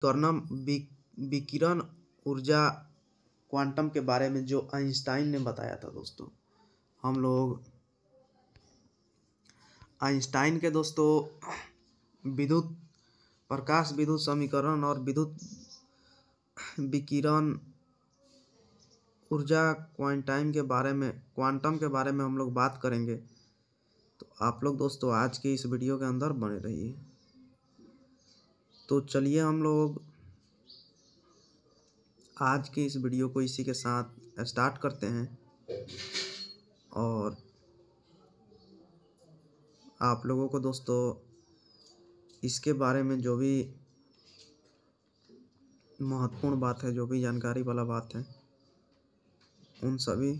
त्वरण विकिरण ऊर्जा क्वांटम के बारे में जो आइंस्टाइन ने बताया था दोस्तों। हम लोग आइंस्टाइन के दोस्तों प्रकाश विद्युत समीकरण और विद्युत विकिरण ऊर्जा क्वांटम के बारे में हम लोग बात करेंगे। तो आप लोग दोस्तों आज के इस वीडियो के अंदर बने रहिए। तो चलिए हम लोग आज के इस वीडियो को इसी के साथ स्टार्ट करते हैं और आप लोगों को दोस्तों इसके बारे में जो भी महत्वपूर्ण बात है, जो भी जानकारी वाला बात है, उन सभी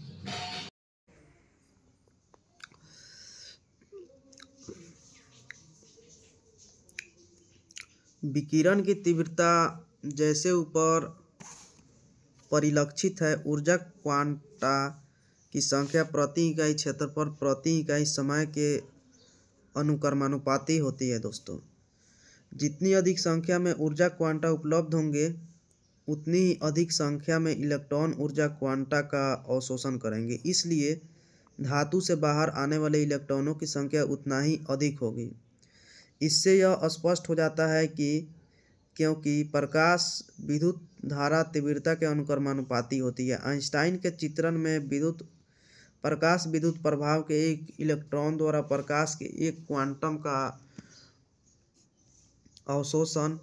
विकिरण की तीव्रता जैसे ऊपर परिलक्षित है, ऊर्जा क्वांटा की संख्या प्रति इकाई क्षेत्रफल प्रति इकाई समय के अनुक्रमानुपाती होती है दोस्तों। जितनी अधिक संख्या में ऊर्जा क्वांटा उपलब्ध होंगे उतनी ही अधिक संख्या में इलेक्ट्रॉन ऊर्जा क्वांटा का अवशोषण करेंगे। इसलिए धातु से बाहर आने वाले इलेक्ट्रॉनों की संख्या उतना ही अधिक होगी। इससे यह स्पष्ट हो जाता है कि क्योंकि प्रकाश विद्युत धारा तीव्रता के अनुक्रमानुपाती होती है। आइंस्टाइन के चित्रण में प्रकाश विद्युत प्रभाव के एक इलेक्ट्रॉन द्वारा प्रकाश के एक क्वांटम का अवशोषण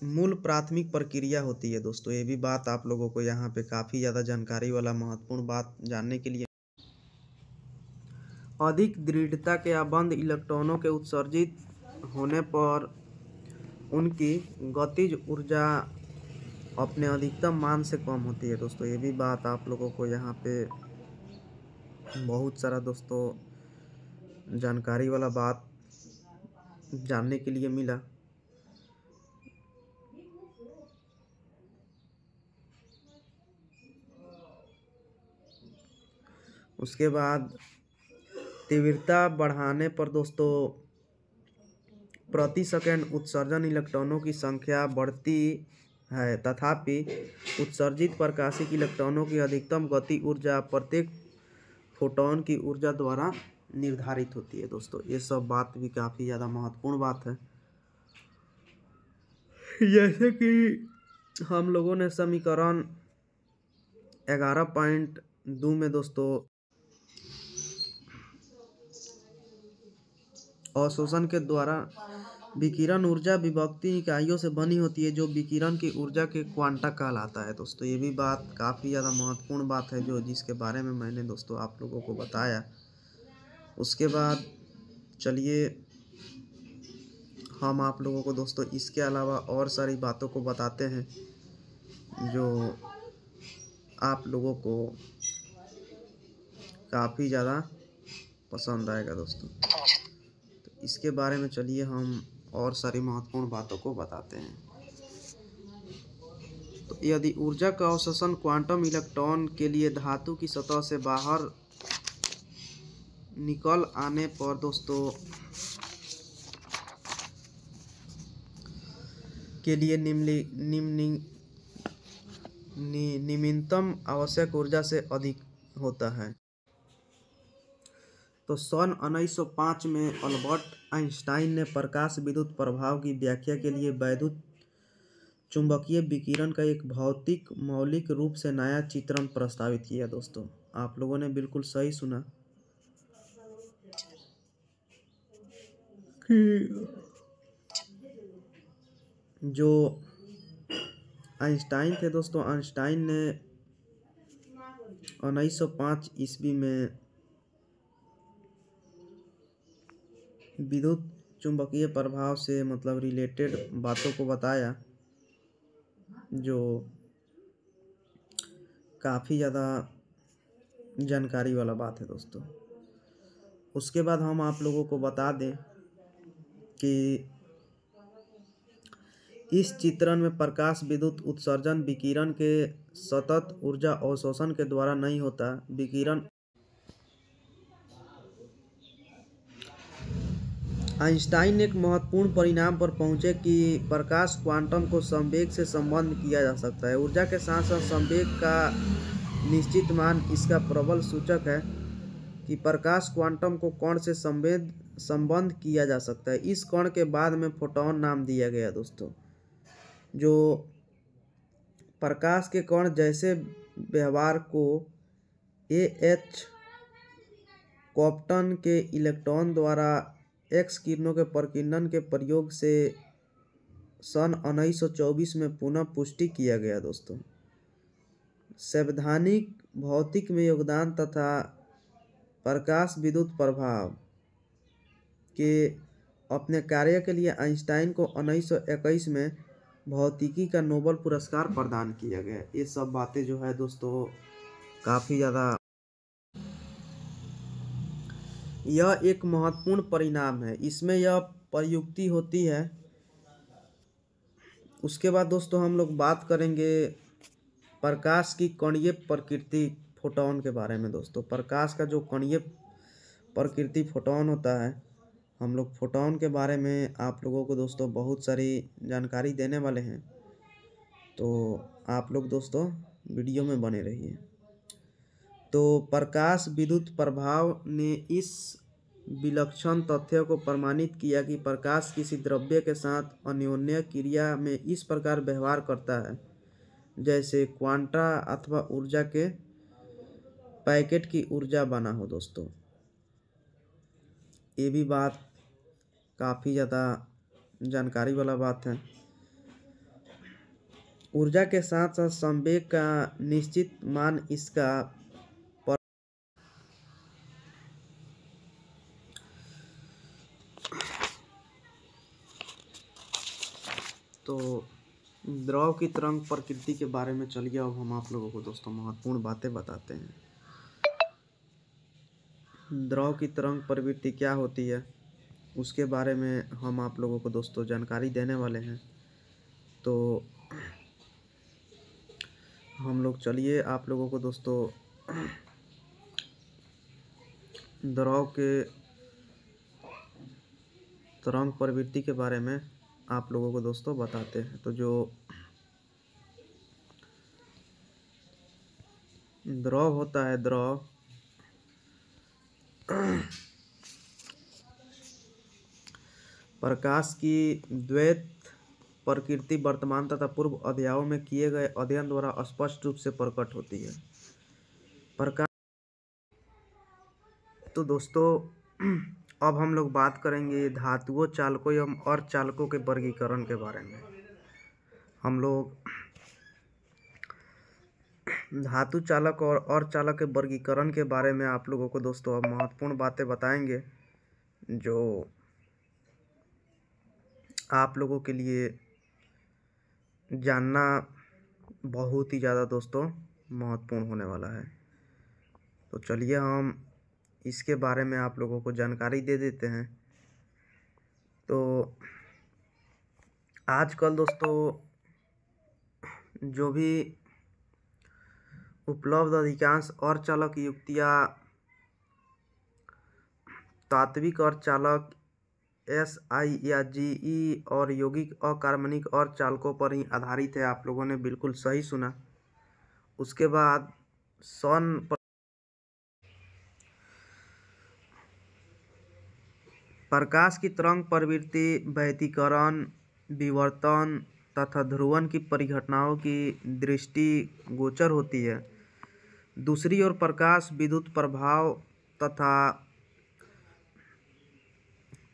मूल प्राथमिक प्रक्रिया होती है दोस्तों। ये भी बात आप लोगों को यहाँ पे काफ़ी ज़्यादा जानकारी वाला महत्वपूर्ण बात जानने के लिए। अधिक दृढ़ता के अबंध इलेक्ट्रॉनों के उत्सर्जित होने पर उनकी गतिज ऊर्जा अपने अधिकतम मान से कम होती है दोस्तों। ये भी बात आप लोगों को यहाँ पे बहुत सारा दोस्तों जानकारी वाला बात जानने के लिए मिला। उसके बाद तीव्रता बढ़ाने पर दोस्तों प्रति सेकंड उत्सर्जन इलेक्ट्रॉनों की संख्या बढ़ती है, तथापि उत्सर्जित प्रकाशिक इलेक्ट्रॉनों की अधिकतम गति ऊर्जा प्रत्येक फोटॉन की ऊर्जा द्वारा निर्धारित होती है दोस्तों। ये सब बात भी काफ़ी ज़्यादा महत्वपूर्ण बात है। जैसे कि हम लोगों ने समीकरण 11.2 में दोस्तों अवशोषण के द्वारा विकिरण ऊर्जा विभक्ति इकाइयों से बनी होती है, जो विकिरण की ऊर्जा के क्वांटा कहलाता है दोस्तों। ये भी बात काफ़ी ज़्यादा महत्वपूर्ण बात है जिसके बारे में मैंने दोस्तों आप लोगों को बताया। उसके बाद चलिए हम आप लोगों को दोस्तों इसके अलावा और सारी बातों को बताते हैं जो आप लोगों को काफ़ी ज़्यादा पसंद आएगा दोस्तों। तो इसके बारे में चलिए हम और सारी महत्वपूर्ण बातों को बताते हैं। तो यदि ऊर्जा का अवशोषण क्वांटम इलेक्ट्रॉन के लिए धातु की सतह से बाहर निकल आने पर दोस्तों के लिए निम्नतम आवश्यक ऊर्जा से अधिक होता है। तो सन 1905 में अल्बर्ट आइंस्टाइन ने प्रकाश विद्युत प्रभाव की व्याख्या के लिए वैद्युत चुंबकीय विकिरण का एक भौतिक मौलिक रूप से नया चित्रण प्रस्तावित किया दोस्तों। आप लोगों ने बिल्कुल सही सुना कि जो आइंस्टाइन थे दोस्तों, आइंस्टाइन ने 1905 ईस्वी में विद्युत चुंबकीय प्रभाव से मतलब रिलेटेड बातों को बताया, जो काफ़ी ज़्यादा जानकारी वाला बात है दोस्तों। उसके बाद हम आप लोगों को बता दें कि इस चित्रण में प्रकाश विद्युत उत्सर्जन विकिरण के सतत ऊर्जा अवशोषण के द्वारा नहीं होता। आइंस्टाइन एक महत्वपूर्ण परिणाम पर पहुंचे कि प्रकाश क्वांटम को संवेग से संबद्ध किया जा सकता है। ऊर्जा के साथ साथ संवेग का निश्चित मान इसका प्रबल सूचक है कि प्रकाश क्वांटम को कण से संबद्ध किया जा सकता है। इस कण के बाद में फोटॉन नाम दिया गया दोस्तों। जो प्रकाश के कण जैसे व्यवहार को एच कॉप्टन के इलेक्ट्रॉन द्वारा एक्स किरणों के प्रकीर्णन के प्रयोग से सन 1924 में पुनः पुष्टि किया गया दोस्तों। सैद्धांतिक भौतिक में योगदान तथा प्रकाश विद्युत प्रभाव के अपने कार्य के लिए आइंस्टाइन को 1921 में भौतिकी का नोबेल पुरस्कार प्रदान किया गया। ये सब बातें जो है दोस्तों काफ़ी ज़्यादा, यह एक महत्वपूर्ण परिणाम है। इसमें यह प्रयुक्ति होती है। उसके बाद दोस्तों हम लोग बात करेंगे प्रकाश की कणीय प्रकृति फोटॉन के बारे में। दोस्तों प्रकाश का जो कणीय प्रकृति फोटॉन होता है, हम लोग फोटॉन के बारे में आप लोगों को दोस्तों बहुत सारी जानकारी देने वाले हैं, तो आप लोग दोस्तों वीडियो में बने रहिए। तो प्रकाश विद्युत प्रभाव ने इस विलक्षण तथ्य को प्रमाणित किया कि प्रकाश किसी द्रव्य के साथ अन्योन्य क्रिया में इस प्रकार व्यवहार करता है जैसे क्वांटा अथवा ऊर्जा के पैकेट की ऊर्जा बना हो। दोस्तों ये भी बात काफ़ी ज़्यादा जानकारी वाला बात है। ऊर्जा के साथ साथ संवेग का निश्चित मान इसका तो द्रव की तरंग प्रकृति के बारे में चलिए अब हम आप लोगों को दोस्तों महत्वपूर्ण बातें बताते हैं। द्रव की तरंग प्रवृत्ति क्या होती है उसके बारे में हम आप लोगों को दोस्तों जानकारी देने वाले हैं। तो हम लोग चलिए आप लोगों को दोस्तों द्रव के तरंग प्रवृत्ति के बारे में आप लोगों को दोस्तों बताते हैं। तो जो द्रव होता है, द्रव प्रकाश की द्वैत प्रकृति वर्तमान तथा पूर्व अध्यायों में किए गए अध्ययन द्वारा स्पष्ट रूप से प्रकट होती है। प्रकाश तो दोस्तों अब हम लोग बात करेंगे धातुओं, चालकों एवं अर्धचालकों के वर्गीकरण के बारे में। हम लोग धातु चालक और अर्धचालक के वर्गीकरण के बारे में आप लोगों को दोस्तों अब महत्वपूर्ण बातें बताएंगे जो आप लोगों के लिए जानना बहुत ही ज़्यादा दोस्तों महत्वपूर्ण होने वाला है। तो चलिए हम इसके बारे में आप लोगों को जानकारी दे देते हैं। तो आजकल दोस्तों जो भी उपलब्ध अधिकांश अर्धचालक युक्तियाँ तात्विक अर्धचालक SI या GE और यौगिक अकार्बनिक अर्धचालकों पर ही आधारित है। आप लोगों ने बिल्कुल सही सुना। उसके बाद प्रकाश की तरंग प्रवृत्ति व्यतिकरण, विवर्तन तथा ध्रुवण की परिघटनाओं की दृष्टि गोचर होती है। दूसरी ओर प्रकाश विद्युत प्रभाव तथा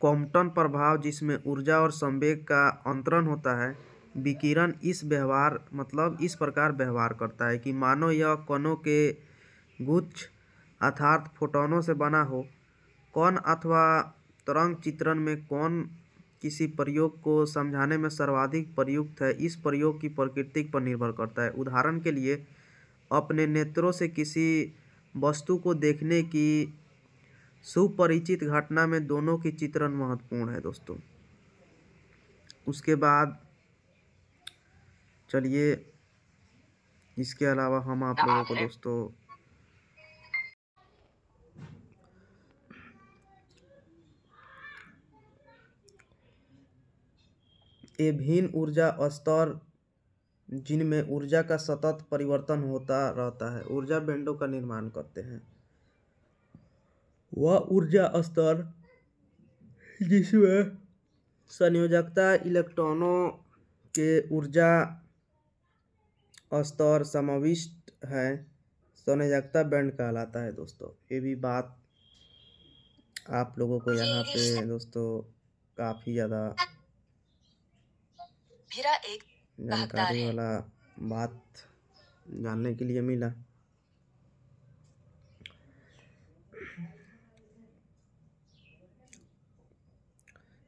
क्वांटम प्रभाव जिसमें ऊर्जा और संवेग का अंतरण होता है, विकिरण इस प्रकार व्यवहार करता है कि मानो यह कणों के गुच्छ अर्थात फोटॉनों से बना हो। कण अथवा तरंग चित्रण में कौन किसी प्रयोग को समझाने में सर्वाधिक प्रयुक्त है, इस प्रयोग की प्रकृति पर निर्भर करता है। उदाहरण के लिए अपने नेत्रों से किसी वस्तु को देखने की सुपरिचित घटना में दोनों की चित्रण महत्वपूर्ण है दोस्तों। उसके बाद चलिए इसके अलावा हम आप लोगों को दोस्तों ये भिन्न ऊर्जा स्तर जिनमें ऊर्जा का सतत परिवर्तन होता रहता है ऊर्जा बैंडों का निर्माण करते हैं। वह ऊर्जा स्तर जिसमें संयोजकता इलेक्ट्रॉनों के ऊर्जा स्तर समाविष्ट है संयोजकता बैंड कहलाता है दोस्तों। ये भी बात आप लोगों को यहाँ पे दोस्तों काफ़ी ज़्यादा जानकारी वाला बात जानने के लिए मिला।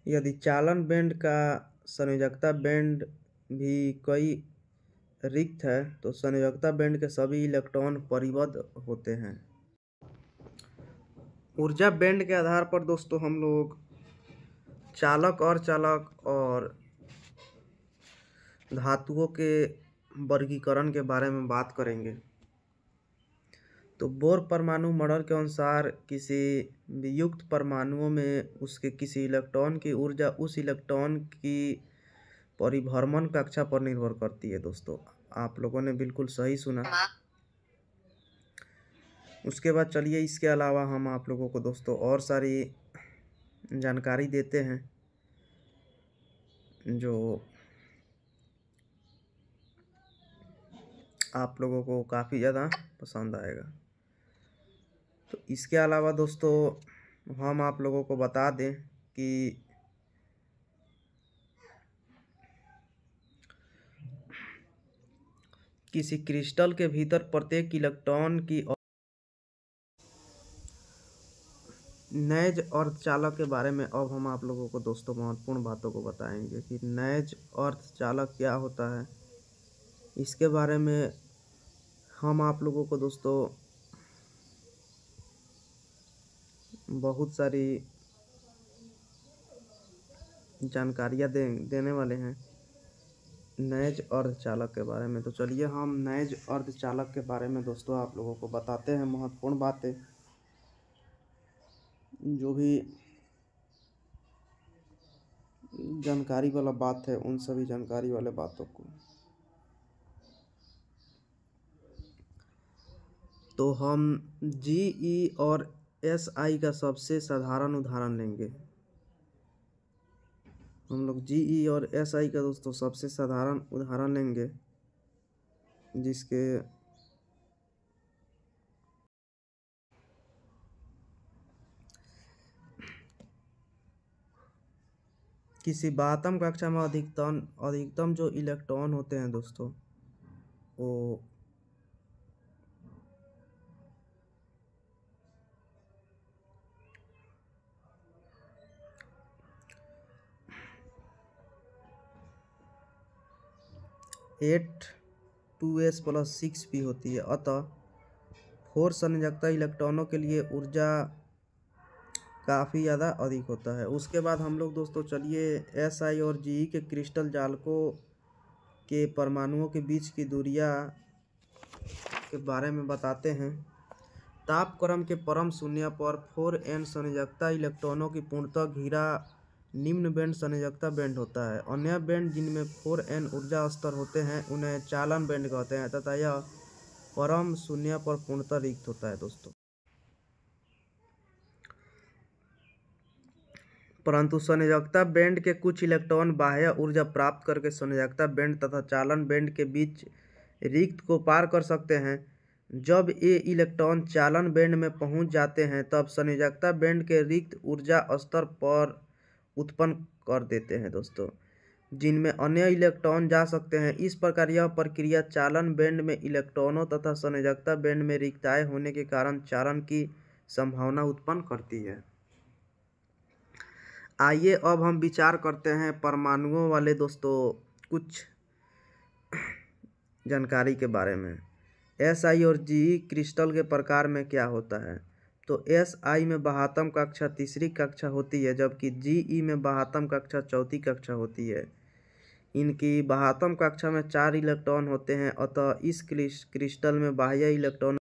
यदि चालन बैंड का संयोजकता बैंड भी कई रिक्त है तो संयोजकता बैंड के सभी इलेक्ट्रॉन परिबद्ध होते हैं। ऊर्जा बैंड के आधार पर दोस्तों हम लोग चालक और धातुओं के वर्गीकरण के बारे में बात करेंगे। तो बोर परमाणु मॉडल के अनुसार किसी वियुक्त परमाणुओं में उसके किसी इलेक्ट्रॉन की ऊर्जा उस इलेक्ट्रॉन की परिभ्रमण कक्षा पर निर्भर करती है दोस्तों। आप लोगों ने बिल्कुल सही सुना। उसके बाद चलिए इसके अलावा हम आप लोगों को दोस्तों और सारी जानकारी देते हैं जो आप लोगों को काफ़ी ज़्यादा पसंद आएगा। तो इसके अलावा दोस्तों हम आप लोगों को बता दें कि किसी क्रिस्टल के भीतर प्रत्येक इलेक्ट्रॉन की नैज अर्धचालक के बारे में अब हम आप लोगों को दोस्तों महत्वपूर्ण बातों को बताएंगे कि नैज अर्धचालक क्या होता है। इसके बारे में हम आप लोगों को दोस्तों बहुत सारी जानकारियाँ देने वाले हैं नैज अर्धचालक के बारे में। तो चलिए हम नैज अर्धचालक के बारे में दोस्तों आप लोगों को बताते हैं महत्वपूर्ण बातें, जो भी जानकारी वाला बात है उन सभी जानकारी वाले बातों को। तो हम GE और SI का सबसे साधारण उदाहरण लेंगे। हम लोग GE और SI का दोस्तों सबसे साधारण उदाहरण लेंगे जिसके किसी बातम कक्षा में अधिकतम जो इलेक्ट्रॉन होते हैं दोस्तों वो एट 2s+6 भी होती है। अतः 4 संयोजकता इलेक्ट्रॉनों के लिए ऊर्जा काफ़ी ज़्यादा अधिक होता है। उसके बाद हम लोग दोस्तों चलिए SI और GE के क्रिस्टल जालकों के परमाणुओं के बीच की दूरियां के बारे में बताते हैं। तापक्रम के परम शून्य पर 4n संयोजकता इलेक्ट्रॉनों की पूर्णतः घिरा निम्न बैंड संयोजकता बैंड होता है। अन्य बैंड जिनमें 4n ऊर्जा स्तर होते हैं उन्हें चालन बैंड कहते हैं तथा यह परम शून्य पर पूर्णतः रिक्त होता है दोस्तों। परंतु संयोजकता बैंड के कुछ इलेक्ट्रॉन बाह्य ऊर्जा प्राप्त करके संयोजकता बैंड तथा चालन बैंड के बीच रिक्त को पार कर सकते हैं। जब ये इलेक्ट्रॉन चालन बैंड में पहुंच जाते हैं तब संयोजकता बैंड के रिक्त ऊर्जा स्तर पर उत्पन्न कर देते हैं दोस्तों, जिनमें अन्य इलेक्ट्रॉन जा सकते हैं। इस प्रकार यह प्रक्रिया चालन बैंड में इलेक्ट्रॉनों तथा संयोजकता बैंड में रिक्तताएं होने के कारण चालन की संभावना उत्पन्न करती है। आइए अब हम विचार करते हैं परमाणुओं वाले दोस्तों कुछ जानकारी के बारे में। SI और GE क्रिस्टल के प्रकार में क्या होता है। तो SI में बाह्यतम कक्षा तीसरी कक्षा होती है जबकि GE में बाह्यतम कक्षा चौथी कक्षा होती है। इनकी बाह्यतम कक्षा में 4 इलेक्ट्रॉन होते हैं। अतः इस क्रिस्टल में बाह्य इलेक्ट्रॉन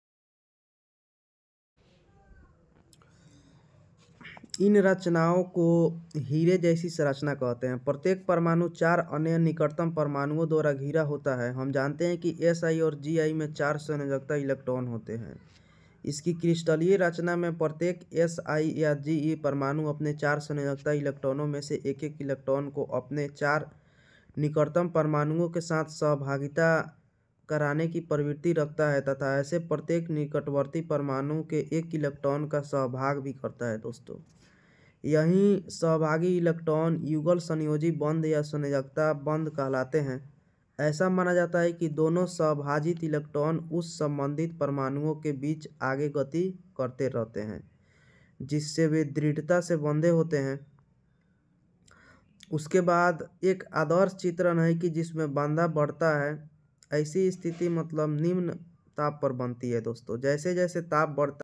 इन रचनाओं को हीरे जैसी संरचना कहते हैं। प्रत्येक परमाणु 4 अन्य निकटतम परमाणुओं द्वारा घिरा होता है। हम जानते हैं कि Si और Gi में 4 संयोजकता इलेक्ट्रॉन होते हैं। इसकी क्रिस्टलीय रचना में प्रत्येक Si या Ge परमाणु अपने 4 संयोजकता इलेक्ट्रॉनों में से एक एक इलेक्ट्रॉन को अपने 4 निकटतम परमाणुओं के साथ सहभागिता कराने की प्रवृत्ति रखता है तथा ऐसे प्रत्येक निकटवर्ती परमाणु के एक इलेक्ट्रॉन का सहभाग भी करता है दोस्तों। यही सहभागी इलेक्ट्रॉन युगल संयोजी बंध या संयोजकता बंध कहलाते हैं। ऐसा माना जाता है कि दोनों सहभाजित इलेक्ट्रॉन उस संबंधित परमाणुओं के बीच आगे गति करते रहते हैं जिससे वे दृढ़ता से बंधे होते हैं। उसके बाद एक आदर्श चित्रण है कि जिसमें बांधा बढ़ता है। ऐसी स्थिति मतलब निम्न ताप पर बनती है दोस्तों। जैसे जैसे ताप बढ़ता